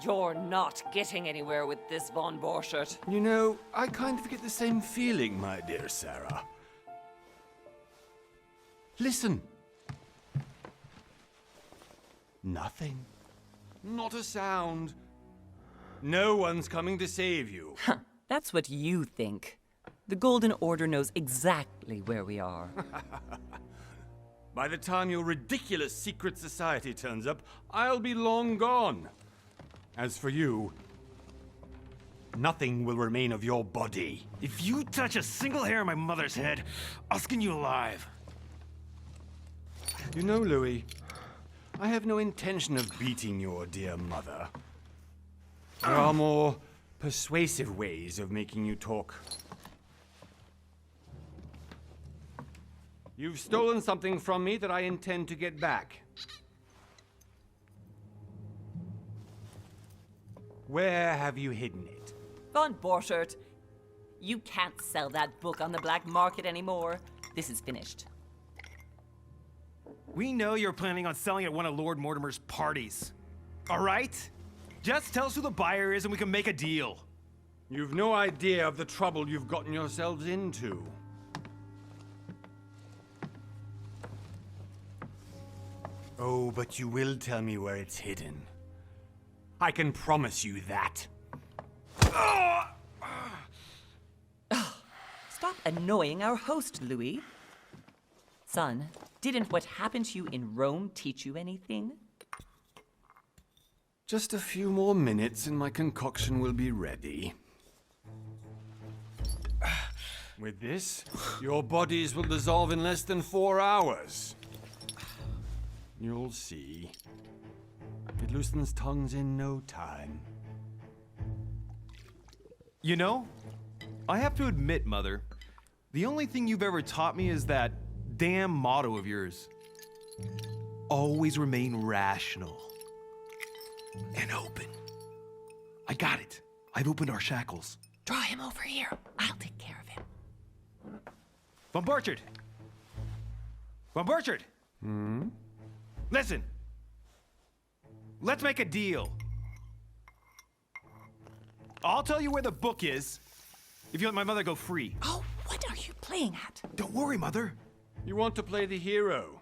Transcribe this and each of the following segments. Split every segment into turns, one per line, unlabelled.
You're not getting anywhere with this, von Borchert.
You know, I kind of get the same feeling, my dear Sarah. Listen. Nothing. Not a sound. No one's coming to save you.
That's what you think. The Golden Order knows exactly where we are.
By the time your ridiculous secret society turns up, I'll be long gone. As for you, nothing will remain of your body.
If you touch a single hair on my mother's head, I'll skin you alive.
You know, Louis, I have no intention of beating your dear mother. There are more persuasive ways of making you talk. You've stolen something from me that I intend to get back. Where have you hidden it?
Von Borchert, you can't sell that book on the black market anymore. This is finished.
We know you're planning on selling at one of Lord Mortimer's parties. All right? Just tell us who the buyer is and we can make a deal.
You've no idea of the trouble you've gotten yourselves into. Oh, but you will tell me where it's hidden. I can promise you that.
Stop annoying our host, Louis. Son, didn't what happened to you in Rome teach you anything?
Just a few more minutes and my concoction will be ready. With this, your bodies will dissolve in less than 4 hours. You'll see. It loosens tongues in no time.
You know, I have to admit, Mother, the only thing you've ever taught me is that damn motto of yours. Always remain rational. And open. I got it. I've opened our shackles.
Draw him over here. I'll take care of him.
Von Borchert! Von Borchert! Listen. Let's make a deal. I'll tell you where the book is if you let my mother go free.
Oh, what are you playing at?
Don't worry, Mother.
You want to play the hero.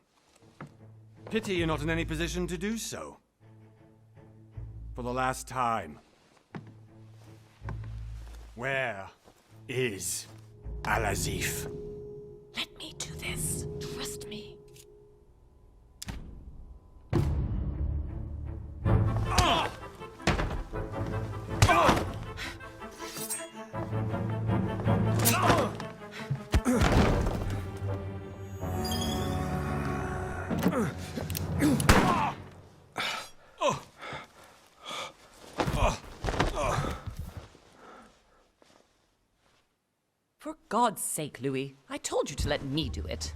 Pity you're not in any position to do so. For the last time. Where is Al-Azif?
Let me do this. Trust me. For God's sake, Louis, I told you to let me do it.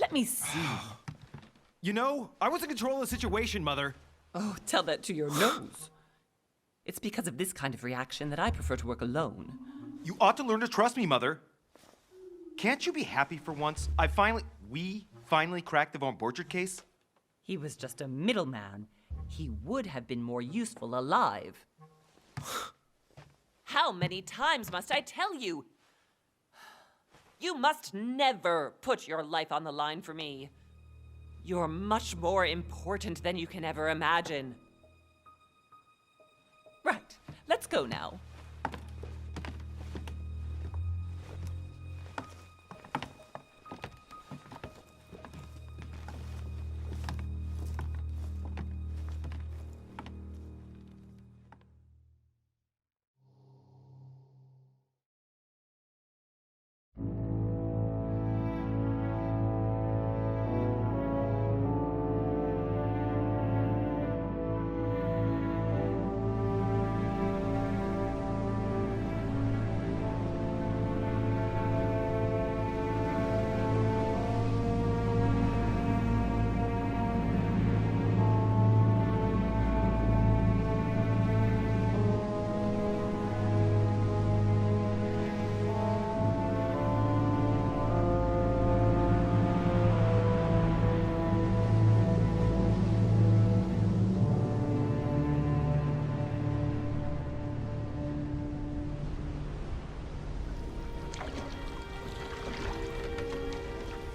Let me see.
You know, I was in control of the situation, Mother.
Oh, tell that to your nose. It's because of this kind of reaction that I prefer to work alone.
You ought to learn to trust me, Mother. Can't you be happy for once? We finally cracked the Von Borchert case?
He was just a middleman. He would have been more useful alive. How many times must I tell you? You must never put your life on the line for me. You're much more important than you can ever imagine. Right, let's go now.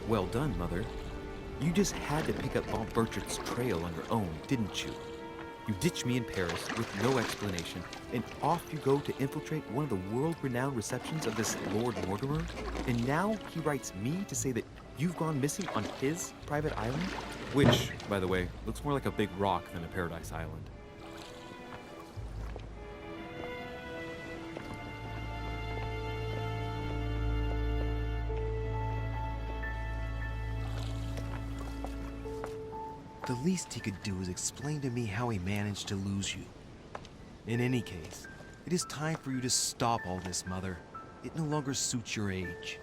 Well done, Mother. You just had to pick up Bob Burchett's trail on your own, didn't you? You ditched me in Paris with no explanation, and off you go to infiltrate one of the world-renowned receptions of this Lord Mortimer? And now he writes me to say that you've gone missing on his private island? Which, by the way, looks more like a big rock than a paradise island.
The least he could do is explain to me how he managed to lose you. In any case, it is time for you to stop all this, Mother. It no longer suits your age.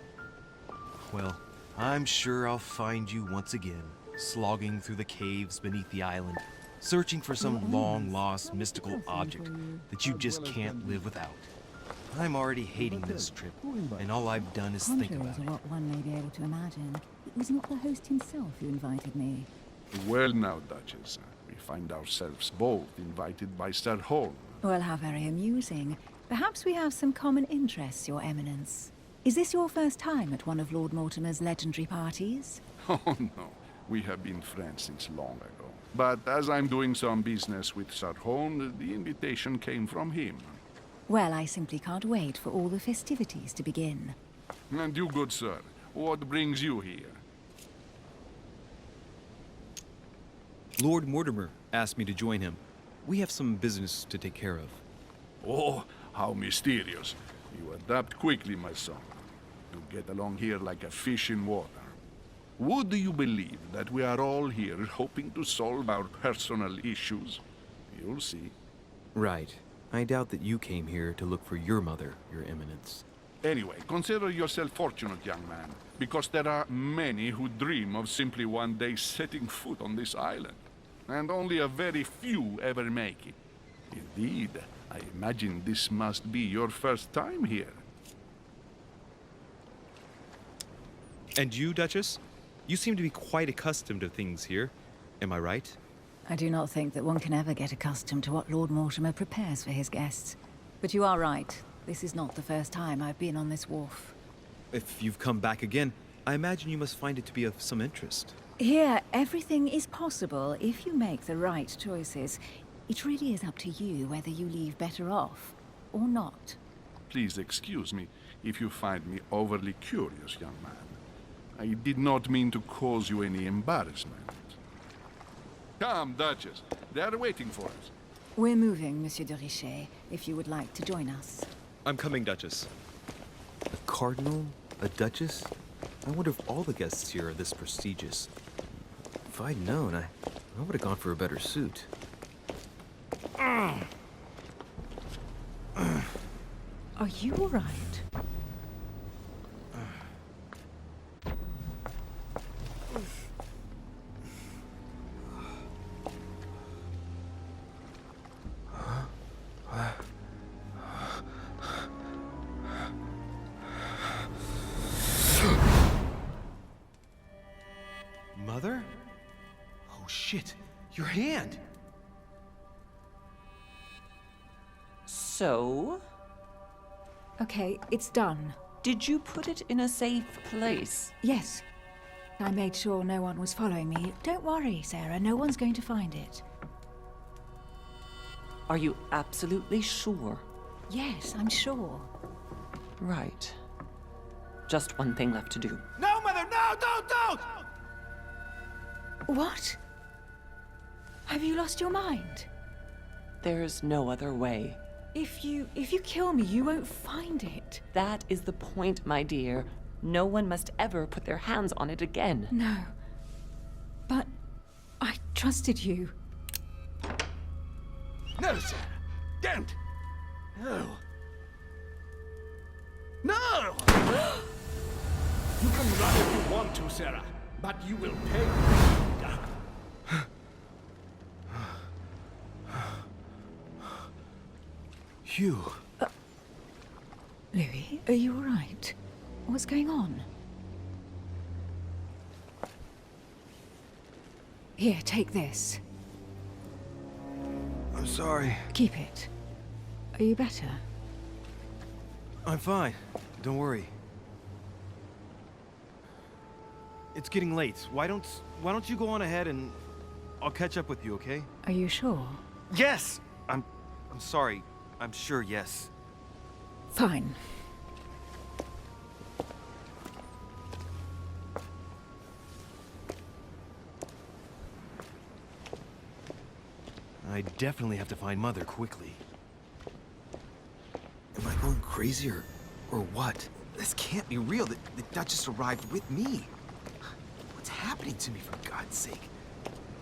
Well, I'm sure I'll find you once again, slogging through the caves beneath the island, searching for some long-lost mystical object that you just can't live without. I'm already hating this trip, and all I've done is think about
Contrary to
it.
what one may be able to imagine, it was not the host himself who invited me.
Well now, Duchess, we find ourselves both invited by Sir Holm.
Well, how very amusing. Perhaps we have some common interests, Your Eminence. Is this your first time at one of Lord Mortimer's legendary parties?
Oh no, we have been friends since long ago. But as I'm doing some business with Sir Holm, the invitation came from him.
Well, I simply can't wait for all the festivities to begin.
And you, good sir, what brings you here?
Lord Mortimer asked me to join him. We have some business to take care of.
Oh, how mysterious. You adapt quickly, my son. You get along here like a fish in water. Would you believe that we are all here hoping to solve our personal issues? You'll see.
Right. I doubt that you came here to look for your mother, Your Eminence.
Anyway, consider yourself fortunate, young man, because there are many who dream of simply one day setting foot on this island. And only a very few ever make it. Indeed, I imagine this must be your first time here.
And you, Duchess? You seem to be quite accustomed to things here. Am I right?
I do not think that one can ever get accustomed to what Lord Mortimer prepares for his guests. But you are right. This is not the first time I've been on this wharf.
If you've come back again, I imagine you must find it to be of some interest.
Here, everything is possible if you make the right choices. It really is up to you whether you leave better off or not.
Please excuse me if you find me overly curious, young man. I did not mean to cause you any embarrassment. Come, Duchess. They are waiting for us.
We're moving, Monsieur de Richet, if you would like to join us.
I'm coming, Duchess. A cardinal? A duchess? I wonder if all the guests here are this prestigious. If I'd known, I would have gone for a better suit.
Are you all right?
Mother? Oh shit, your hand!
So,
Okay, it's done.
did you put it in a safe place?
Yes. I made sure no one was following me. Don't worry, Sarah, no one's going to find it.
Are you absolutely sure?
Yes, I'm sure.
Right. Just one thing left to do.
No, Mother, no, don't!
What? Have you lost your mind?
There's no other way.
If you kill me, you won't find it.
That is the point, my dear. No one must ever put their hands on it again.
No. But I trusted you.
No, sir. Don't. No. No!
You can run if you want to, Sarah, but you will pay.
Hugh.
Louis, are you all right? What's going on? Here, take this.
I'm sorry.
Keep it. Are you better?
I'm fine. Don't worry. it's getting late. Why don't you go on ahead and I'll catch up with you, okay?
Are you sure?
Yes! I'm sorry. I'm sure, yes.
Fine.
I definitely have to find Mother quickly.
Am I going crazy or what? This can't be real. The Duchess arrived with me. What's happening to me, for God's sake?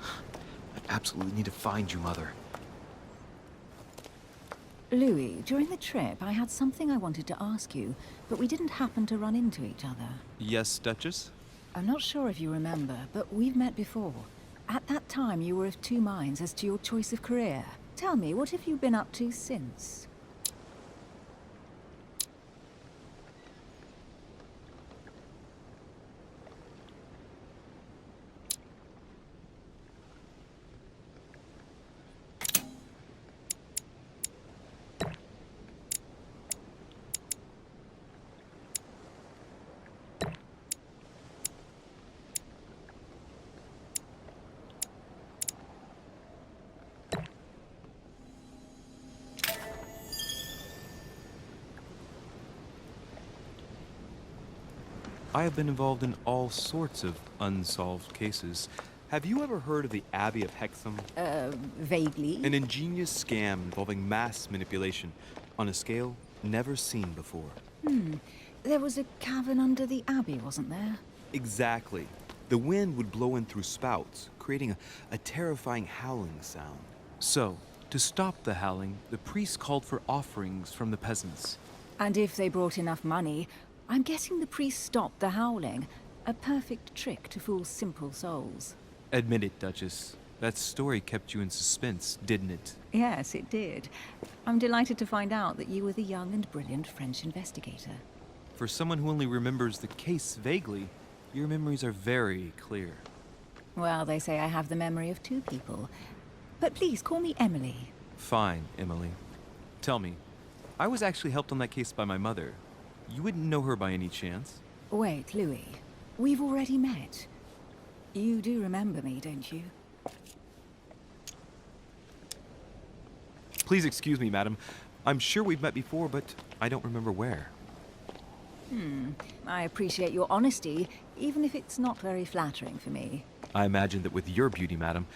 I absolutely need to find you, Mother.
Louis, during the trip, I had something I wanted to ask you, but we didn't happen to run into each other.
Yes, Duchess?
I'm not sure if you remember, but we've met before. At that time, you were of two minds as to your choice of career. Tell me, what have you been up to since?
I have been involved in all sorts of unsolved cases. Have you ever heard of the Abbey of Hexham?
Vaguely.
An ingenious scam involving mass manipulation on a scale never seen before.
There was a cavern under the abbey, wasn't there?
Exactly. The wind would blow in through spouts, creating a terrifying howling sound. So, to stop the howling, the priests called for offerings from the peasants.
And if they brought enough money, I'm guessing the priest stopped the howling. A perfect trick to fool simple souls.
Admit it, Duchess. That story kept you in suspense, didn't it?
Yes, it did. I'm delighted to find out that you were the young and brilliant French investigator.
For someone who only remembers the case vaguely, your memories are very clear.
Well, they say I have the memory of two people. But please, call me Emily.
Fine, Emily. Tell me, I was actually helped on that case by my mother. You wouldn't know her by any chance?
Wait, Louis. We've already met. You do remember me, don't you?
Please excuse me, madam. I'm sure we've met before, but I don't remember where.
I appreciate your honesty, even if it's not very flattering for me.
I imagine that with your beauty, madam,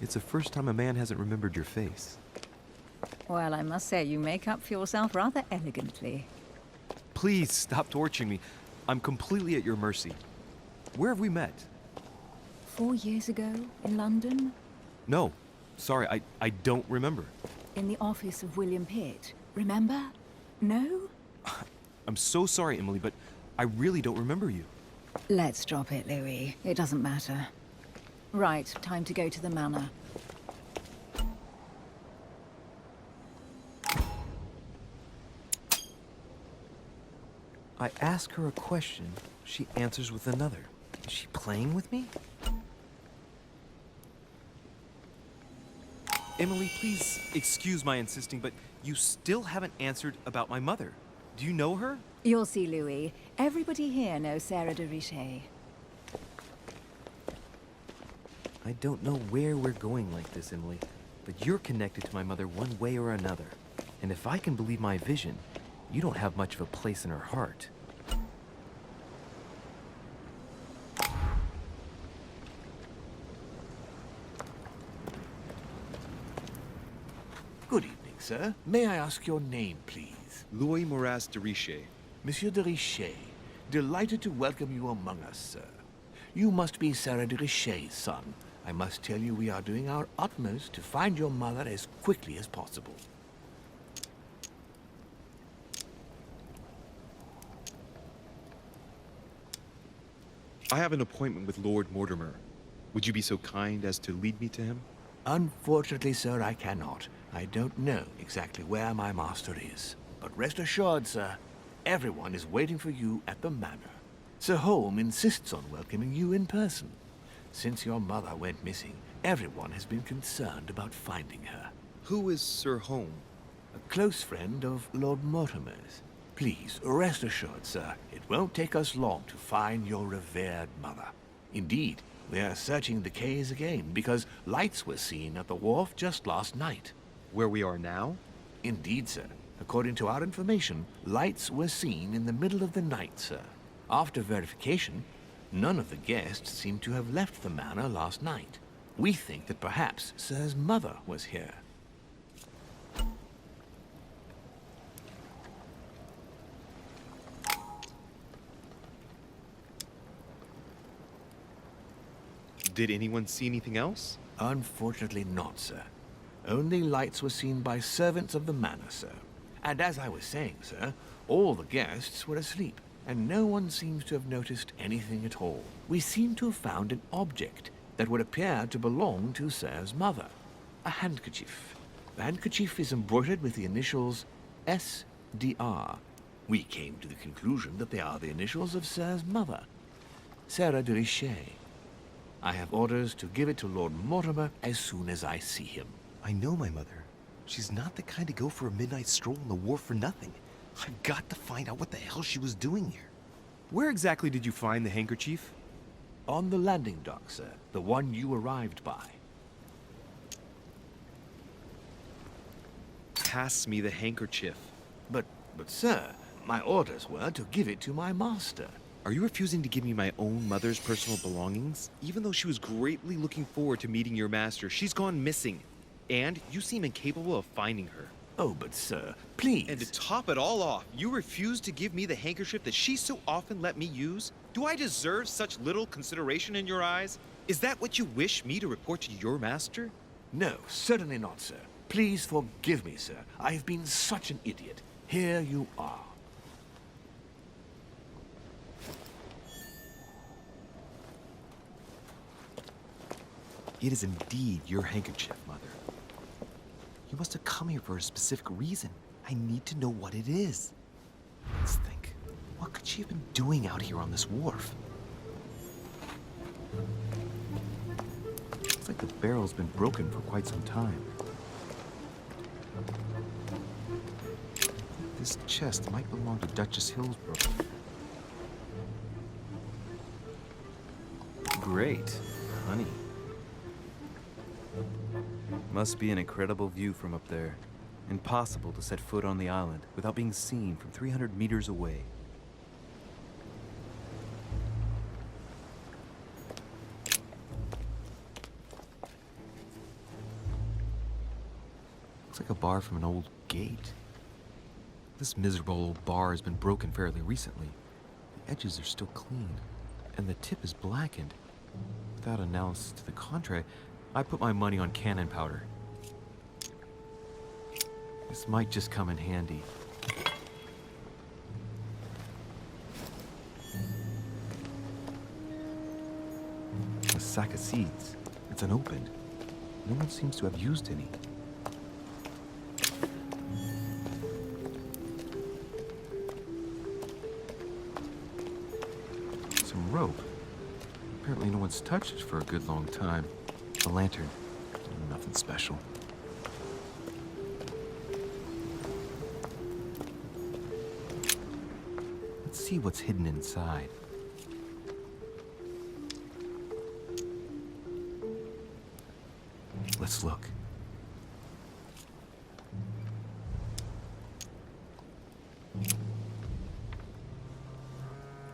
it's the first time a man hasn't remembered your face.
Well, I must say, you make up for yourself rather elegantly.
Please stop torturing me. I'm completely at your mercy. Where have we met?
4 years ago, in London,
No. Sorry, I don't remember.
in the office of William Pitt. Remember? No?
I'm so sorry, Emily, but I really don't remember you.
Let's drop it, Louis. It doesn't matter. Right, time to go to the manor.
I ask her a question, she answers with another. Is she playing with me? Emily, please excuse my insisting, but you still haven't answered about my mother. Do you know her?
You'll see, Louis. Everybody here knows Sarah de Richet.
I don't know where we're going like this, Emily, but you're connected to my mother one way or another. And if I can believe my vision, you don't have much of a place in her heart.
Good evening, sir. May I ask your name, please?
Louis de Richet.
Monsieur de Richet, delighted to welcome you among us, sir. You must be Sarah de Richet's son. I must tell you we are doing our utmost to find your mother as quickly as possible.
I have an appointment with Lord Mortimer. Would you be so kind as to lead me to him?
Unfortunately, sir, I cannot. I don't know exactly where my master is. But rest assured, sir, everyone is waiting for you at the manor. Sir Holm insists on welcoming you in person. Since your mother went missing, everyone has been concerned about finding her.
Who is Sir Holm?
A close friend of Lord Mortimer's. Please, rest assured, sir, it won't take us long to find your revered mother. Indeed, we are searching the quays again because lights were seen at the wharf just last night.
Where we are now?
Indeed, sir. According to our information, lights were seen in the middle of the night, sir. After verification, none of the guests seem to have left the manor last night. We think that perhaps Sir's mother was here.
Did anyone see anything else?
Unfortunately not, sir. Only lights were seen by servants of the manor, sir. And as I was saying, sir, all the guests were asleep, and no one seems to have noticed anything at all. We seem to have found an object that would appear to belong to Sir's mother. A handkerchief. The handkerchief is embroidered with the initials SDR. We came to the conclusion that they are the initials of Sir's mother, Louis de Richet. I have orders to give it to Lord Mortimer as soon as I see him.
I know my mother. She's not the kind to go for a midnight stroll on the wharf for nothing. I've got to find out what the hell she was doing here. Where exactly did you find the handkerchief?
On the landing dock, sir. The one you arrived by.
Pass me the handkerchief.
But sir, my orders were to give it to my master.
Are you refusing to give me my own mother's personal belongings? Even though she was greatly looking forward to meeting your master, she's gone missing. And you seem incapable of finding her.
Oh, but sir, please.
And to top it all off, you refuse to give me the handkerchief that she so often let me use? Do I deserve such little consideration in your eyes? Is that what you wish me to report to your master?
No, certainly not, sir. Please forgive me, sir. I have been such an idiot. Here you are.
It is indeed your handkerchief, Mother. You must have come here for a specific reason. I need to know what it is. Let's think. What could she have been doing out here on this wharf? Looks like the barrel's been broken for quite some time. This chest might belong to Duchess Hillsborough. Great. Honey. Must be an incredible view from up there. Impossible to set foot on the island without being seen from 300 meters away. Looks like a bar from an old gate. This miserable old bar has been broken fairly recently. The edges are still clean, and the tip is blackened. Without analysis to the contrary, I put my money on cannon powder. This might just come in handy. A sack of seeds. It's unopened. No one seems to have used any. Some rope. Apparently no one's touched it for a good long time. A lantern. Nothing special. Let's see what's hidden inside. Let's look.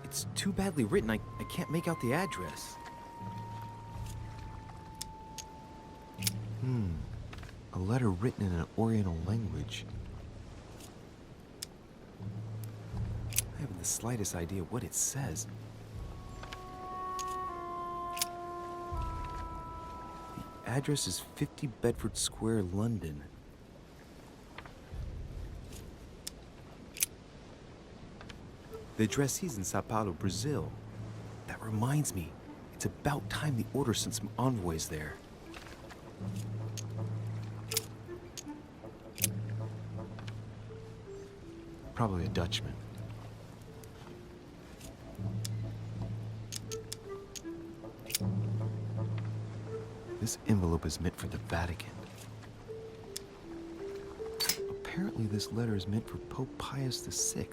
It's too badly written, I can't make out the address. A letter written in an Oriental language. I haven't the slightest idea what it says. The address is 50 Bedford Square, London. The addressee's in Sao Paulo, Brazil. That reminds me, it's about time the Order sent some envoys there. Probably a Dutchman. This envelope is meant for the Vatican. Apparently this letter is meant for Pope Pius VI,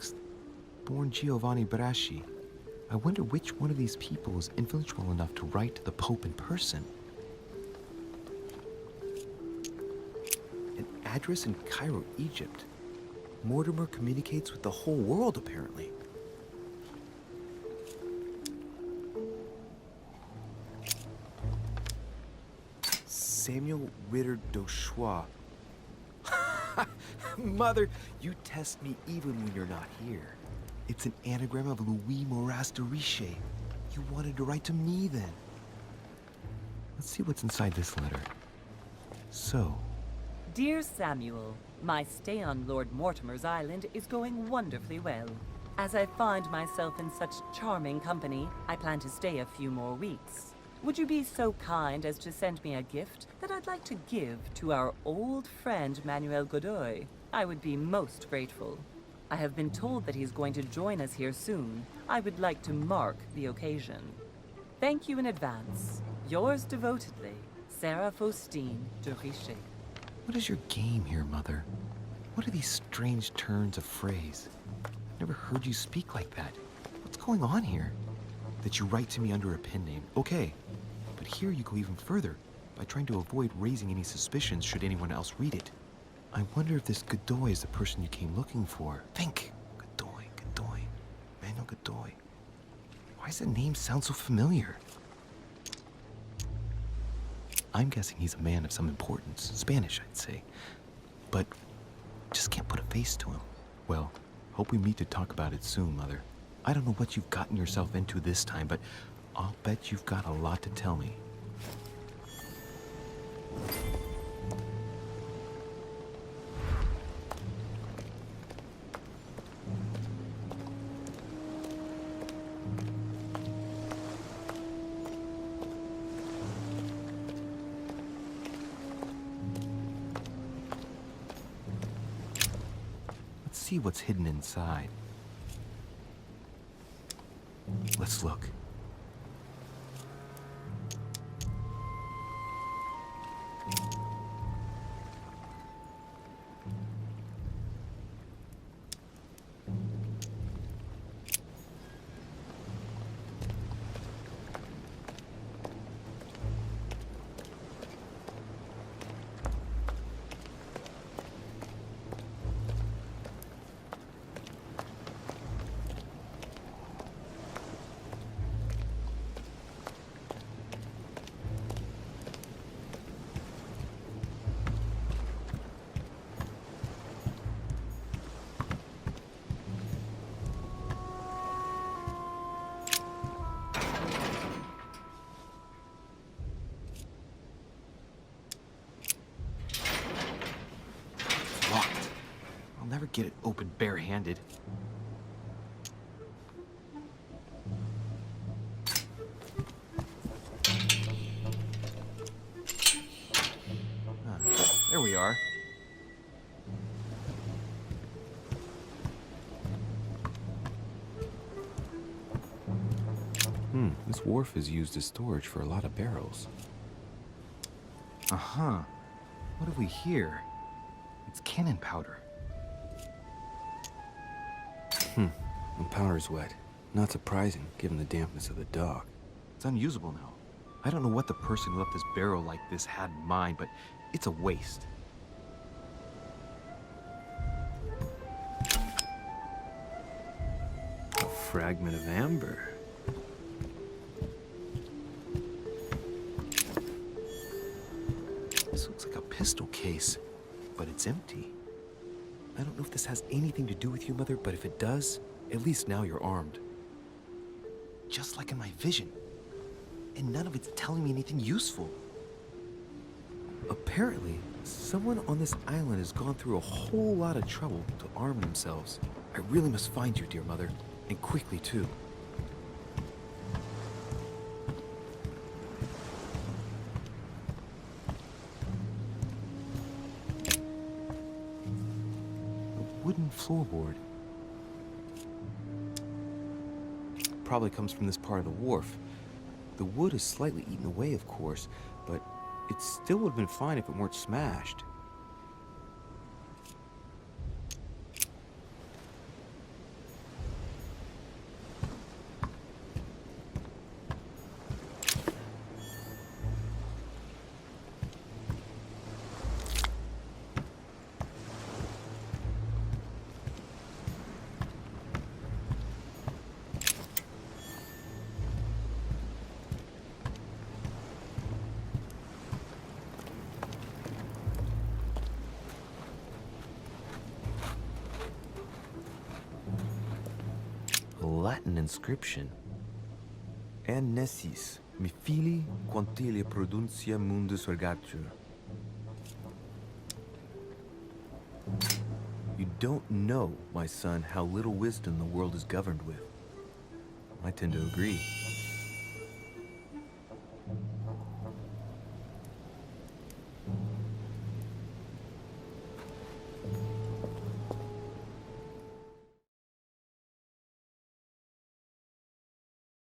born Giovanni Braschi, I wonder which one of these people is influential enough to write to the Pope in person. An address in Cairo, Egypt. Mortimer communicates with the whole world, apparently. Samuel Ritter d'Auchois. Mother, you test me even when you're not here. It's an anagram of Louis de Richet. You wanted to write to me then. Let's see what's inside this letter. So,
Dear Samuel, my stay on Lord Mortimer's island is going wonderfully well. As I find myself in such charming company, I plan to stay a few more weeks. Would you be so kind as to send me a gift that I'd like to give to our old friend Manuel Godoy? I would be most grateful. I have been told that he's going to join us here soon. I would like to mark the occasion. Thank you in advance. Yours devotedly, Sarah Faustine de Richet.
what is your game here, Mother? What are these strange turns of phrase? Never heard you speak like that. What's going on here? That you write to me under a pen name, okay. But here you go even further, by trying to avoid raising any suspicions should anyone else read it. I wonder if this Godoy is the person you came looking for. Think! Godoy. Manuel Godoy. Why does the name sound so familiar? I'm guessing he's a man of some importance. Spanish, I'd say. But just can't put a face to him. Well, hope we meet to talk about it soon, Mother. I don't know what you've gotten yourself into this time, but I'll bet you've got a lot to tell me. Let's see what's hidden inside. Let's look. Never get it open barehanded. There we are. This wharf is used as storage for a lot of barrels. Uh-huh. What have we here? It's cannon powder.
The powder's wet. Not surprising, given the dampness of the dock.
It's unusable now. I don't know what the person who left this barrel like this had in mind, but it's a waste.
A fragment of amber.
This looks like a pistol case, but it's empty. I don't know if this has anything to do with you, Mother, but if it does, at least now you're armed. Just like in my vision. And none of it's telling me anything useful. Apparently, someone on this island has gone through a whole lot of trouble to arm themselves. I really must find you, dear Mother, and quickly too. Wooden floorboard. Probably comes from this part of the wharf. The wood is slightly eaten away, of course, but it still would have been fine if it weren't smashed. Latin inscription. An nessis, mi fili quantilia produncia mundus ergatur. You don't know, my son, how little wisdom the world is governed with. I tend to agree.